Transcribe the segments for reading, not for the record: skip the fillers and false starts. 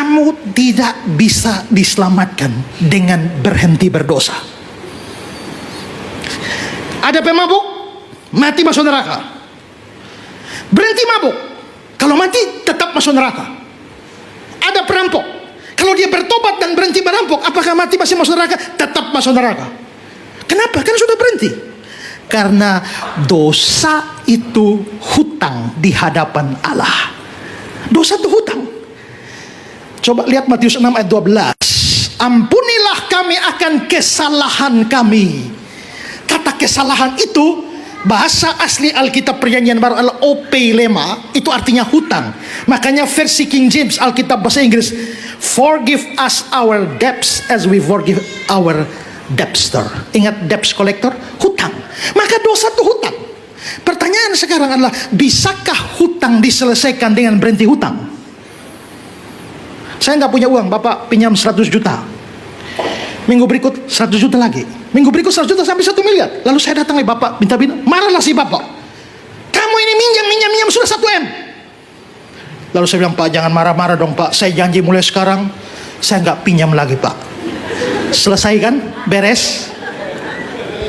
kamu tidak bisa diselamatkan dengan berhenti berdosa. Ada pemabuk, mati masuk neraka. Berhenti mabuk, kalau mati tetap masuk neraka. Ada perampok, kalau dia bertobat dan berhenti merampok, apakah mati masih masuk neraka? Tetap masuk neraka. Kenapa? Karena sudah berhenti. Karena dosa itu hutang di hadapan Allah. Dosa itu hutang. Coba lihat Matius 6 ayat 12. Ampunilah kami akan kesalahan kami. Kata kesalahan itu, bahasa asli Alkitab Perjanjian Baru al-opelema, itu artinya hutang. Makanya versi King James Alkitab bahasa Inggris, forgive us our debts as we forgive our debtor. Ingat debts collector? Hutang. Maka dosa itu hutang. Pertanyaan sekarang adalah, bisakah hutang diselesaikan dengan berhenti hutang? Saya nggak punya uang, Bapak pinjam 100 juta. Minggu berikut 100 juta lagi. Minggu berikut 100 juta sampai 1 miliar. Lalu saya datang ke Bapak, minta marahlah si Bapak. Kamu ini minjam sudah 1 M. Lalu saya bilang, Pak jangan marah-marah dong Pak. Saya janji mulai sekarang saya nggak pinjam lagi Pak. Selesai kan? Beres?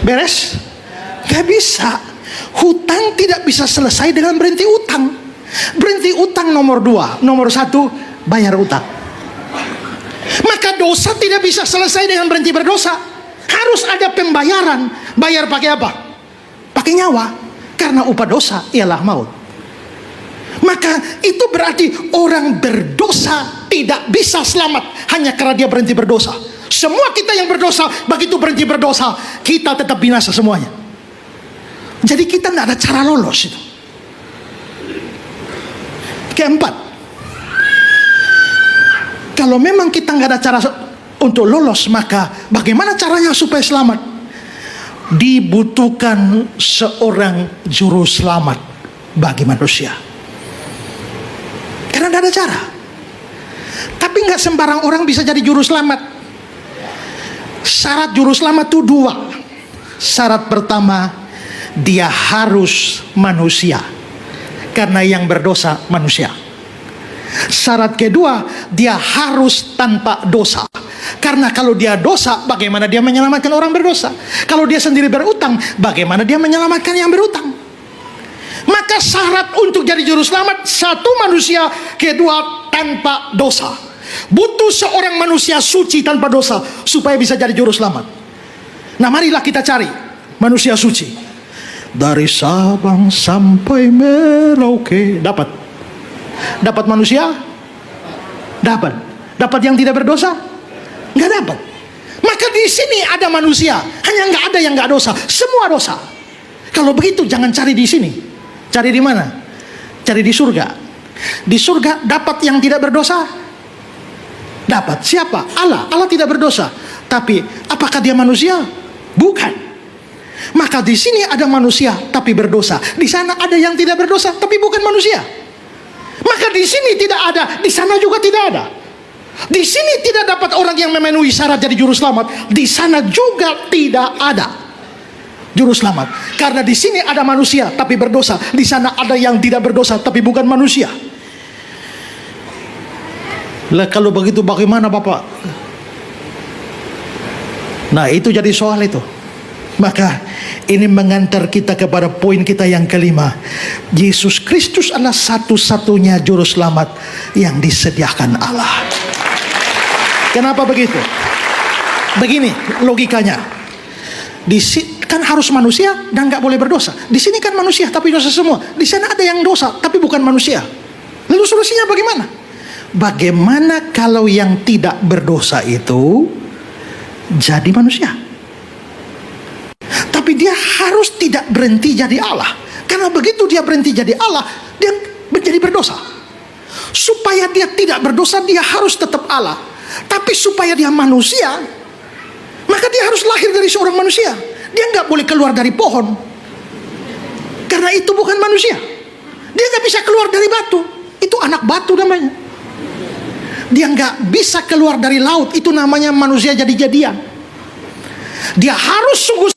Beres? Gak bisa. Hutang tidak bisa selesai dengan berhenti utang. Berhenti utang nomor 2. Nomor 1, bayar utang. Maka dosa tidak bisa selesai dengan berhenti berdosa. Harus ada pembayaran. Bayar pakai apa? Pakai nyawa. Karena upah dosa ialah maut. Maka itu berarti orang berdosa tidak bisa selamat hanya karena dia berhenti berdosa. Semua kita yang berdosa, begitu berhenti berdosa, kita tetap binasa semuanya. Jadi kita tidak ada cara lolos itu. Keempat, kalau memang kita nggak ada cara untuk lolos, maka bagaimana caranya supaya selamat? Dibutuhkan seorang juru selamat bagi manusia. Karena tidak ada cara. Tapi nggak sembarang orang bisa jadi juru selamat. Syarat juru selamat itu 2. Syarat pertama, dia harus manusia. Karena yang berdosa manusia. Syarat kedua, dia harus tanpa dosa. Karena kalau dia dosa, bagaimana dia menyelamatkan orang berdosa? Kalau dia sendiri berutang, bagaimana dia menyelamatkan yang berutang? Maka syarat untuk jadi juru selamat, 1 manusia, kedua tanpa dosa. Butuh seorang manusia suci tanpa dosa supaya bisa jadi juru selamat. Nah marilah kita cari manusia suci. Dari Sabang sampai Merauke. Dapat manusia? Dapat yang tidak berdosa? Nggak dapat. Maka di sini ada manusia, hanya nggak ada yang nggak dosa. Semua dosa. Kalau begitu jangan cari di sini. Cari di mana? Cari di surga. Di surga dapat yang tidak berdosa? Dapat. Siapa? Allah. Allah tidak berdosa. Tapi apakah dia manusia? Bukan. Maka di sini ada manusia tapi berdosa. Di sana ada yang tidak berdosa tapi bukan manusia. Maka di sini tidak ada, di sana juga tidak ada. Di sini tidak dapat orang yang memenuhi syarat jadi juru selamat. Di sana juga tidak ada juru selamat. Karena di sini ada manusia tapi berdosa. Di sana ada yang tidak berdosa tapi bukan manusia. Lah kalau begitu bagaimana Bapak? Nah itu jadi soal itu. Maka ini mengantar kita kepada poin kita yang kelima. Yesus Kristus adalah satu-satunya juru selamat yang disediakan Allah. Kenapa begitu? Begini logikanya. Kan harus manusia dan nggak boleh berdosa. Di sini kan manusia tapi dosa semua. Di sana ada yang dosa tapi bukan manusia. Lalu solusinya bagaimana? Bagaimana kalau yang tidak berdosa itu jadi manusia? Tapi dia harus tidak berhenti jadi Allah. Karena begitu dia berhenti jadi Allah, dia menjadi berdosa. Supaya dia tidak berdosa, dia harus tetap Allah. Tapi supaya dia manusia, maka dia harus lahir dari seorang manusia. Dia nggak boleh keluar dari pohon. Karena itu bukan manusia. Dia nggak bisa keluar dari batu. Itu anak batu namanya. Dia nggak bisa keluar dari laut. Itu namanya manusia jadi-jadian. Dia harus sungguh